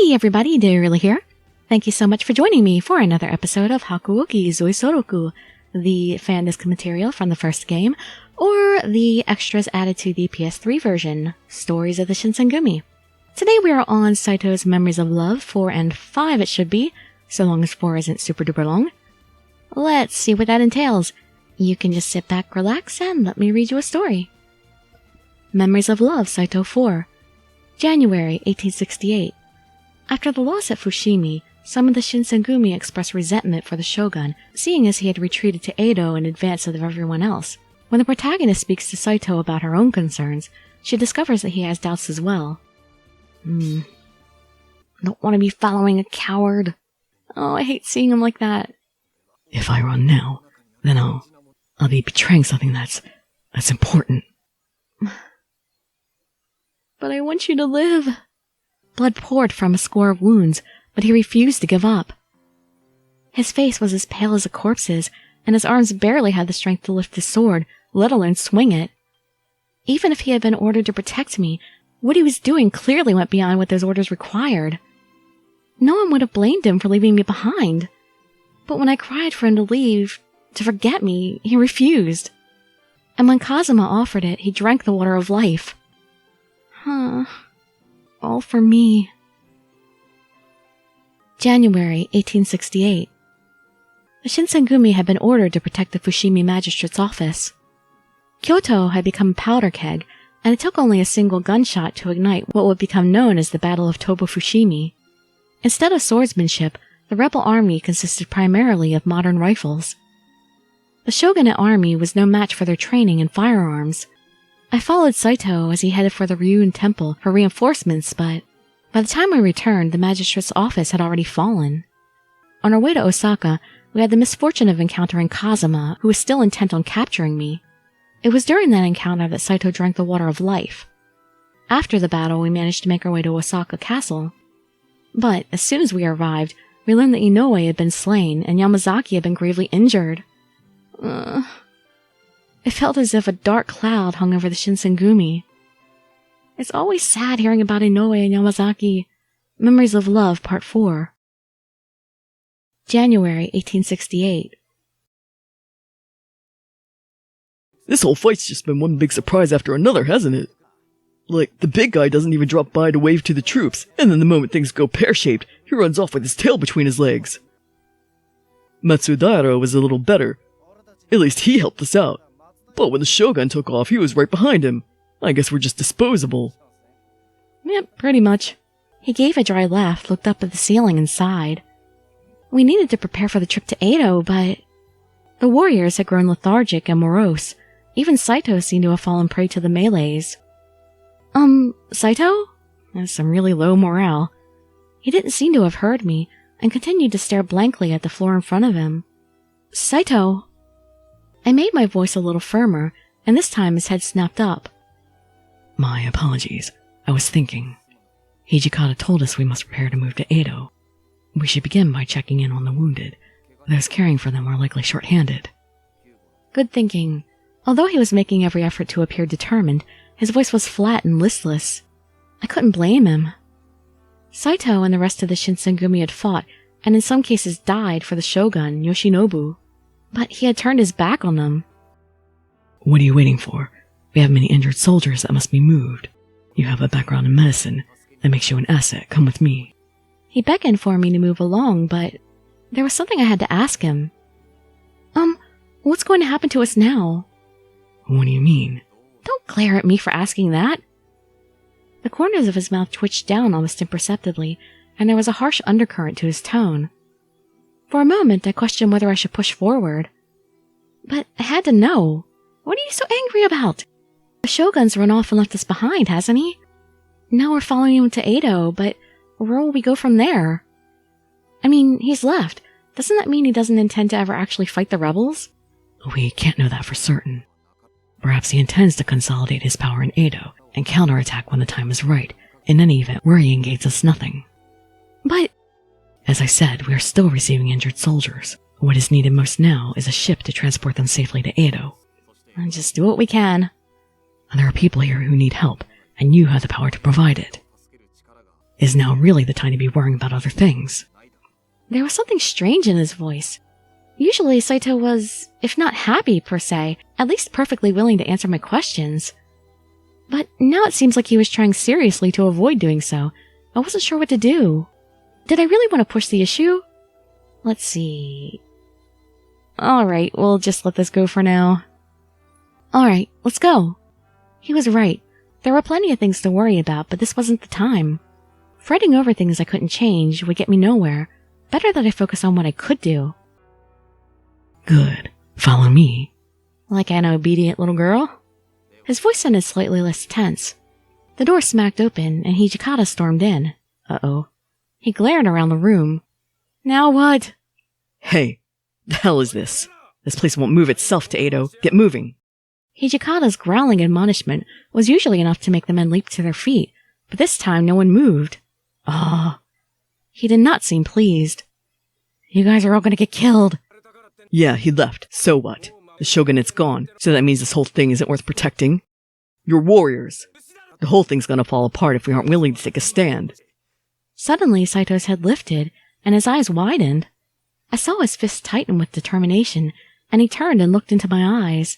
Hey everybody, Dirili here. Thank you so much for joining me for another episode of Hakuouki Zuisoroku, the fan disc material from the first game, or the extras added to the PS3 version, Stories of the Shinsengumi. Today we are on Saito's Memories of Love, 4 and 5 it should be, so long as 4 isn't super duper long. Let's see what that entails. You can just sit back, relax, and let me read you a story. Memories of Love, Saito 4. January 1868. After the loss at Fushimi, some of the Shinsengumi expressed resentment for the shogun, seeing as he had retreated to Edo in advance of everyone else. When the protagonist speaks to Saito about her own concerns, she discovers that he has doubts as well. Don't want to be following a coward. Oh, I hate seeing him like that. If I run now, then I'll be betraying something that's important. But I want you to live. Blood poured from a score of wounds, but he refused to give up. His face was as pale as a corpse's, and his arms barely had the strength to lift his sword, let alone swing it. Even if he had been ordered to protect me, what he was doing clearly went beyond what those orders required. No one would have blamed him for leaving me behind. But when I cried for him to leave, to forget me, he refused. And when Kazuma offered it, he drank the water of life. All for me. January 1868. The Shinsengumi had been ordered to protect the Fushimi magistrate's office. Kyoto had become a powder keg, and it took only a single gunshot to ignite what would become known as the Battle of Toba Fushimi. Instead of swordsmanship, the rebel army consisted primarily of modern rifles. The shogunate army was no match for their training in firearms. I followed Saito as he headed for the Ryuin Temple for reinforcements, but by the time we returned, the magistrate's office had already fallen. On our way to Osaka, we had the misfortune of encountering Kazuma, who was still intent on capturing me. It was during that encounter that Saito drank the water of life. After the battle, we managed to make our way to Osaka Castle. But as soon as we arrived, we learned that Inoue had been slain and Yamazaki had been gravely injured. It felt as if a dark cloud hung over the Shinsengumi. It's always sad hearing about Inoue and Yamazaki. Memories of Love, Part 4. January 1868. This whole fight's just been one big surprise after another, hasn't it? Like, the big guy doesn't even drop by to wave to the troops, and then the moment things go pear-shaped, he runs off with his tail between his legs. Matsudaira was a little better. At least he helped us out. But when the Shogun took off, he was right behind him. I guess we're just disposable. Yep, pretty much. He gave a dry laugh, looked up at the ceiling, and sighed. We needed to prepare for the trip to Edo, but the warriors had grown lethargic and morose. Even Saito seemed to have fallen prey to the melees. Saito? That's some really low morale. He didn't seem to have heard me, and continued to stare blankly at the floor in front of him. Saito! I made my voice a little firmer, and this time his head snapped up. My apologies. I was thinking. Hijikata told us we must prepare to move to Edo. We should begin by checking in on the wounded. Those caring for them are likely short-handed. Good thinking. Although he was making every effort to appear determined, his voice was flat and listless. I couldn't blame him. Saito and the rest of the Shinsengumi had fought, and in some cases died for the shogun, Yoshinobu. But he had turned his back on them. What are you waiting for? We have many injured soldiers that must be moved. You have a background in medicine. That makes you an asset. Come with me. He beckoned for me to move along, but there was something I had to ask him. What's going to happen to us now? What do you mean? Don't glare at me for asking that. The corners of his mouth twitched down almost imperceptibly, and there was a harsh undercurrent to his tone. For a moment, I questioned whether I should push forward. But I had to know. What are you so angry about? The Shogun's run off and left us behind, hasn't he? Now we're following him to Edo, but where will we go from there? I mean, he's left. Doesn't that mean he doesn't intend to ever actually fight the rebels? We can't know that for certain. Perhaps he intends to consolidate his power in Edo and counterattack when the time is right. In any event, worrying gains us nothing. But as I said, we are still receiving injured soldiers. What is needed most now is a ship to transport them safely to Edo. Just do what we can. There are people here who need help, and you have the power to provide it. Is now really the time to be worrying about other things. There was something strange in his voice. Usually Saito was, if not happy per se, at least perfectly willing to answer my questions. But now it seems like he was trying seriously to avoid doing so. I wasn't sure what to do. Did I really want to push the issue? Let's see. Alright, we'll just let this go for now. Alright, let's go. He was right. There were plenty of things to worry about, but this wasn't the time. Fretting over things I couldn't change would get me nowhere. Better that I focus on what I could do. Good. Follow me. Like an obedient little girl? His voice sounded slightly less tense. The door smacked open, and Hijikata stormed in. Uh-oh. He glared around the room. Now what? Hey, the hell is this? This place won't move itself, Taedo. Get moving. Hijikata's growling admonishment was usually enough to make the men leap to their feet, but this time no one moved. Ah. He did not seem pleased. You guys are all gonna get killed. Yeah, he left. So what? The shogunate's gone, so that means this whole thing isn't worth protecting. You're warriors. The whole thing's gonna fall apart if we aren't willing to take a stand. Suddenly, Saito's head lifted, and his eyes widened. I saw his fist tighten with determination, and he turned and looked into my eyes.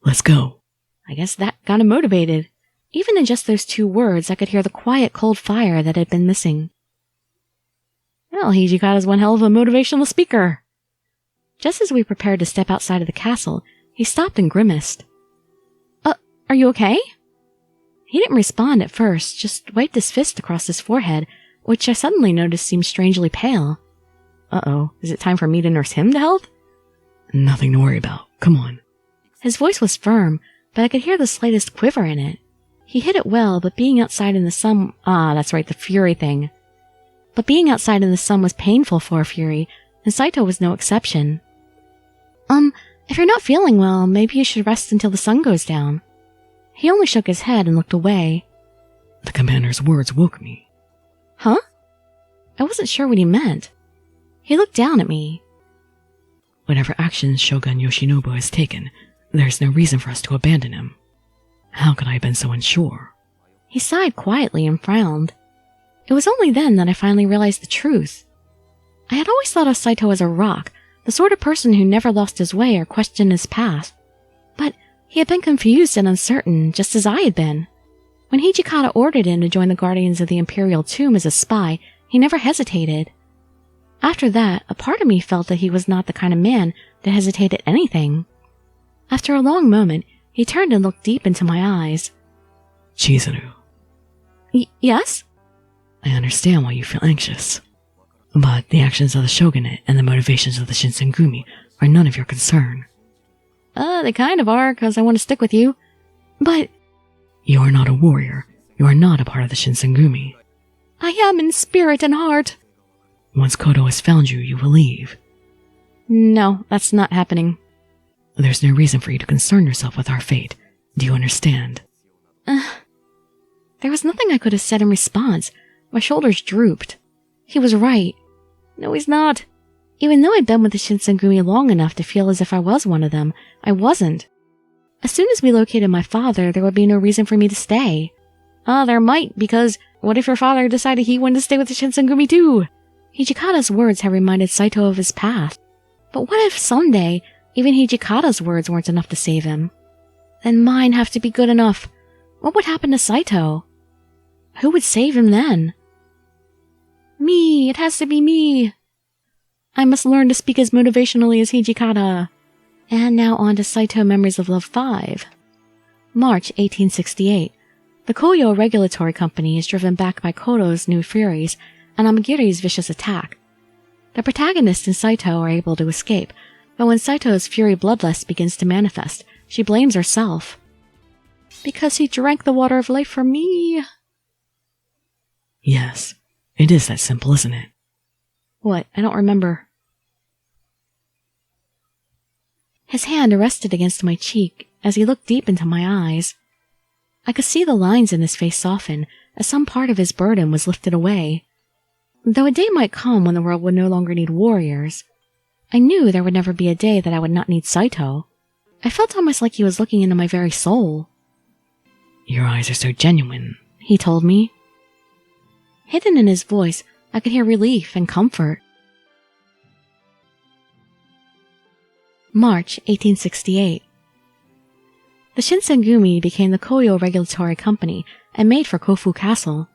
Let's go. I guess that got him motivated. Even in just those 2 words, I could hear the quiet, cold fire that had been missing. Well, Hijikata's one hell of a motivational speaker. Just as we prepared to step outside of the castle, he stopped and grimaced. Are you okay? He didn't respond at first, just wiped his fist across his forehead, which I suddenly noticed seemed strangely pale. Uh-oh, is it time for me to nurse him to health? Nothing to worry about. Come on. His voice was firm, but I could hear the slightest quiver in it. He hit it well, but being outside in the sun... Ah, that's right, the Fury thing. But being outside in the sun was painful for a Fury, and Saito was no exception. If you're not feeling well, maybe you should rest until the sun goes down. He only shook his head and looked away. The commander's words woke me. Huh? I wasn't sure what he meant. He looked down at me. Whatever actions Shogun Yoshinobu has taken, there's no reason for us to abandon him. How could I have been so unsure? He sighed quietly and frowned. It was only then that I finally realized the truth. I had always thought of Saito as a rock, the sort of person who never lost his way or questioned his path. But he had been confused and uncertain, just as I had been. When Hijikata ordered him to join the Guardians of the Imperial Tomb as a spy, he never hesitated. After that, a part of me felt that he was not the kind of man that hesitated at anything. After a long moment, he turned and looked deep into my eyes. Chizuru. Yes? I understand why you feel anxious. But the actions of the shogunate and the motivations of the Shinsengumi are none of your concern. They kind of are, because I want to stick with you. But... You are not a warrior. You are not a part of the Shinsengumi. I am in spirit and heart. Once Kodo has found you, you will leave. No, that's not happening. There's no reason for you to concern yourself with our fate. Do you understand? There was nothing I could have said in response. My shoulders drooped. He was right. No, he's not. Even though I'd been with the Shinsengumi long enough to feel as if I was one of them, I wasn't. As soon as we located my father, there would be no reason for me to stay. There might, because what if your father decided he wanted to stay with the Shinsengumi too? Hijikata's words had reminded Saito of his path. But what if someday, even Hijikata's words weren't enough to save him? Then mine have to be good enough. What would happen to Saito? Who would save him then? Me, it has to be me. I must learn to speak as motivationally as Hijikata. And now on to Saito Memories of Love 5. March 1868. The Koyo Regulatory Company is driven back by Kodo's new furies and Amagiri's vicious attack. The protagonist and Saito are able to escape, but when Saito's fury bloodlust begins to manifest, she blames herself. Because he drank the water of life for me. Yes, it is that simple, isn't it? What? I don't remember. His hand rested against my cheek as he looked deep into my eyes. I could see the lines in his face soften as some part of his burden was lifted away. Though a day might come when the world would no longer need warriors, I knew there would never be a day that I would not need Saito. I felt almost like he was looking into my very soul. Your eyes are so genuine, he told me. Hidden in his voice, I could hear relief and comfort. March 1868. The Shinsengumi became the Koyo Regulatory Company and made for Kofu Castle.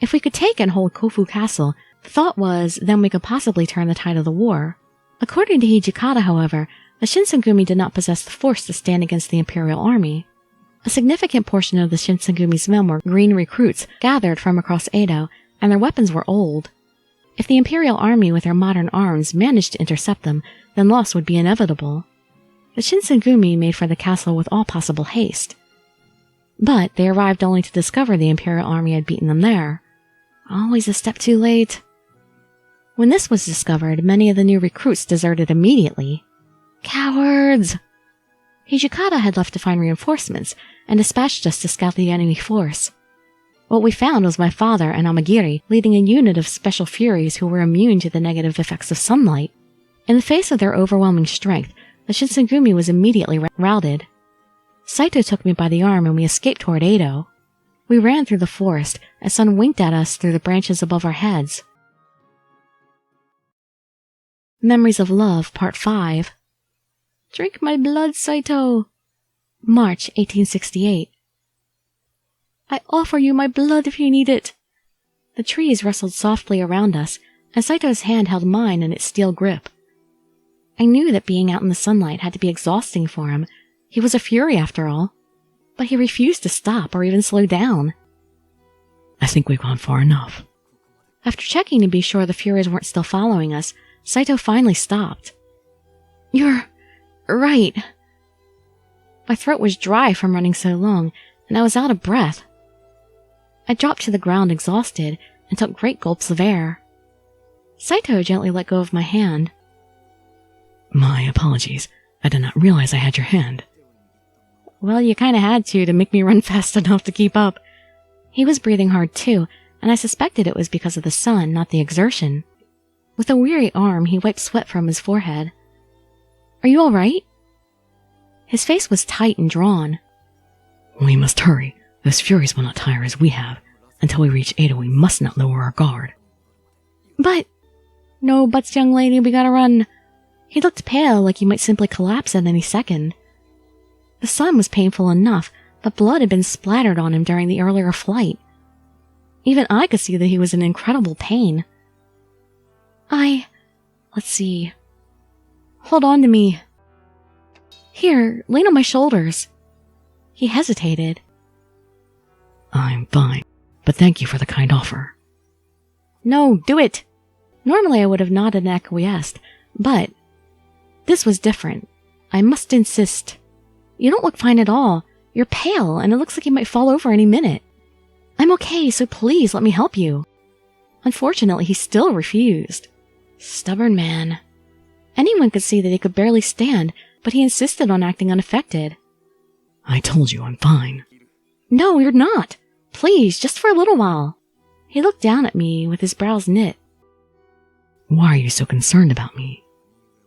If we could take and hold Kofu Castle, the thought was then we could possibly turn the tide of the war. According to Hijikata, however, the Shinsengumi did not possess the force to stand against the Imperial Army. A significant portion of the Shinsengumi's men were green recruits gathered from across Edo, and their weapons were old. If the Imperial Army with their modern arms managed to intercept them, then loss would be inevitable. The Shinsengumi made for the castle with all possible haste. But they arrived only to discover the Imperial Army had beaten them there. Always a step too late. When this was discovered, many of the new recruits deserted immediately. Cowards! Hijikata had left to find reinforcements and dispatched us to scout the enemy force. What we found was my father and Amagiri leading a unit of special furies who were immune to the negative effects of sunlight. In the face of their overwhelming strength, the Shinsengumi was immediately routed. Saito took me by the arm and we escaped toward Edo. We ran through the forest as sun winked at us through the branches above our heads. Memories of Love, Part 5. Drink my blood, Saito. March 1868. I offer you my blood if you need it. The trees rustled softly around us, and Saito's hand held mine in its steel grip. I knew that being out in the sunlight had to be exhausting for him. He was a fury after all. But he refused to stop or even slow down. I think we've gone far enough. After checking to be sure the furies weren't still following us, Saito finally stopped. You're right. My throat was dry from running so long, and I was out of breath. I dropped to the ground exhausted and took great gulps of air. Saito gently let go of my hand. My apologies. I did not realize I had your hand. Well, you kinda had to make me run fast enough to keep up. He was breathing hard too, and I suspected it was because of the sun, not the exertion. With a weary arm, he wiped sweat from his forehead. Are you all right? His face was tight and drawn. We must hurry. Those furies will not tire as we have. Until we reach Edo, we must not lower our guard. But... No buts, young lady, we gotta run. He looked pale, like he might simply collapse at any second. The sun was painful enough, but blood had been splattered on him during the earlier flight. Even I could see that he was in incredible pain. Let's see. Hold on to me. Here, lean on my shoulders. He hesitated. I'm fine, but thank you for the kind offer. No, do it. Normally I would have nodded and acquiesced, but this was different. I must insist. You don't look fine at all. You're pale, and it looks like you might fall over any minute. I'm okay, so please let me help you. Unfortunately, he still refused. Stubborn man. Anyone could see that he could barely stand, but he insisted on acting unaffected. I told you I'm fine. No, you're not. Please, just for a little while. He looked down at me with his brows knit. Why are you so concerned about me?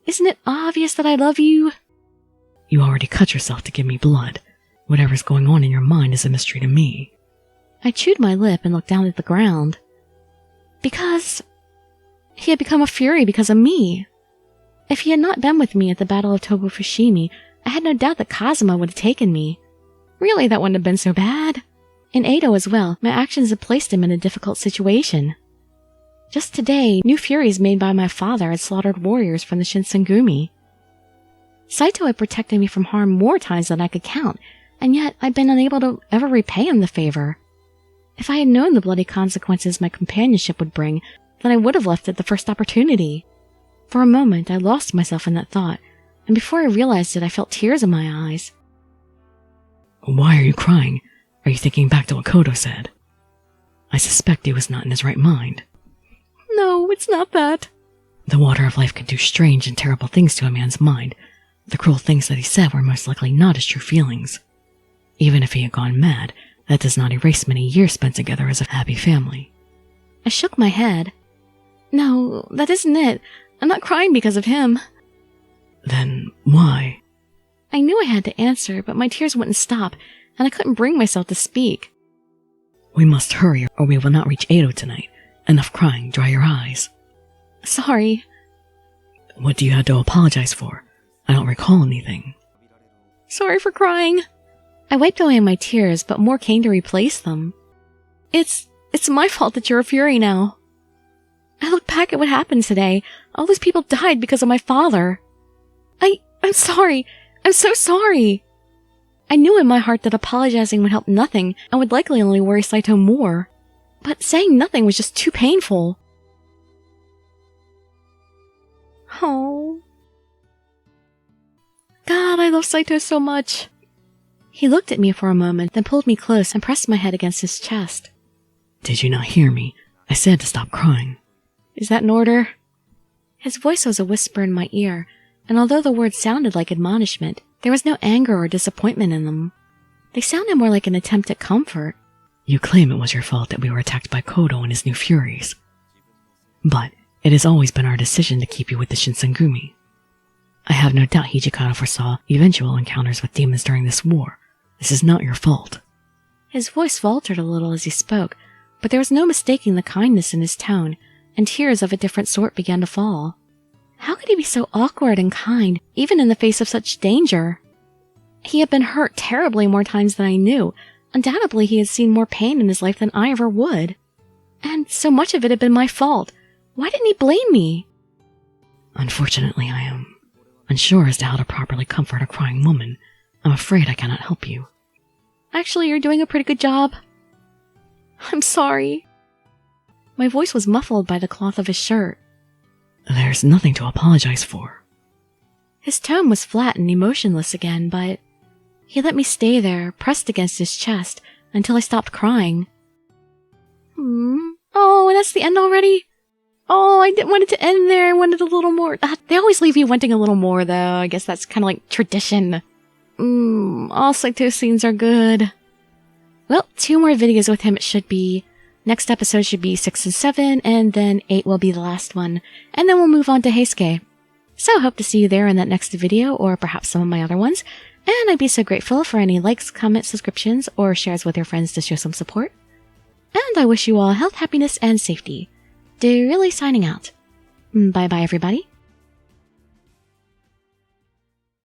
Isn't it obvious that I love you? You already cut yourself to give me blood. Whatever's going on in your mind is a mystery to me. I chewed my lip and looked down at the ground. Because he had become a fury because of me. If he had not been with me at the Battle of Togofushimi, I had no doubt that Kazuma would have taken me. Really, that wouldn't have been so bad. In Edo as well, my actions had placed him in a difficult situation. Just today, new furies made by my father had slaughtered warriors from the Shinsengumi. Saito had protected me from harm more times than I could count, and yet I'd been unable to ever repay him the favor. If I had known the bloody consequences my companionship would bring, then I would have left at the first opportunity. For a moment, I lost myself in that thought, and before I realized it, I felt tears in my eyes. Why are you crying? Are you thinking back to what Kodo said? I suspect he was not in his right mind. No, it's not that. The water of life can do strange and terrible things to a man's mind. The cruel things that he said were most likely not his true feelings. Even if he had gone mad, that does not erase many years spent together as a happy family. I shook my head. No, that isn't it. I'm not crying because of him. Then why? I knew I had to answer, but my tears wouldn't stop, and I couldn't bring myself to speak. We must hurry or we will not reach Edo tonight. Enough crying, dry your eyes. Sorry. What do you have to apologize for? I don't recall anything. Sorry for crying. I wiped away my tears, but more came to replace them. It's my fault that you're a fury now. I look back at what happened today. All those people died because of my father. I'm sorry. I'm so sorry. I knew in my heart that apologizing would help nothing and would likely only worry Saito more. But saying nothing was just too painful. Oh. God, I love Saito so much. He looked at me for a moment, then pulled me close and pressed my head against his chest. Did you not hear me? I said to stop crying. Is that an order? His voice was a whisper in my ear, and although the words sounded like admonishment, there was no anger or disappointment in them. They sounded more like an attempt at comfort. You claim it was your fault that we were attacked by Kodo and his new furies. But it has always been our decision to keep you with the Shinsengumi. I have no doubt Hijikata foresaw eventual encounters with demons during this war. This is not your fault. His voice faltered a little as he spoke, but there was no mistaking the kindness in his tone, and tears of a different sort began to fall. How could he be so awkward and kind, even in the face of such danger? He had been hurt terribly more times than I knew. Undoubtedly, he had seen more pain in his life than I ever would. And so much of it had been my fault. Why didn't he blame me? Unfortunately, I am unsure as to how to properly comfort a crying woman. I'm afraid I cannot help you. Actually, you're doing a pretty good job. I'm sorry. My voice was muffled by the cloth of his shirt. There's nothing to apologize for. His tone was flat and emotionless again, but he let me stay there, pressed against his chest, until I stopped crying. Oh, and that's the end already? Oh, I didn't want it to end there. I wanted a little more. They always leave you wanting a little more, though. I guess that's kind of like tradition. All Saito scenes are good. Well, 2 more videos with him it should be. Next episode should be 6 and 7, and then 8 will be the last one. And then we'll move on to Heisuke. So hope to see you there in that next video, or perhaps some of my other ones. And I'd be so grateful for any likes, comments, subscriptions, or shares with your friends to show some support. And I wish you all health, happiness, and safety. Dirili signing out. Bye-bye, everybody.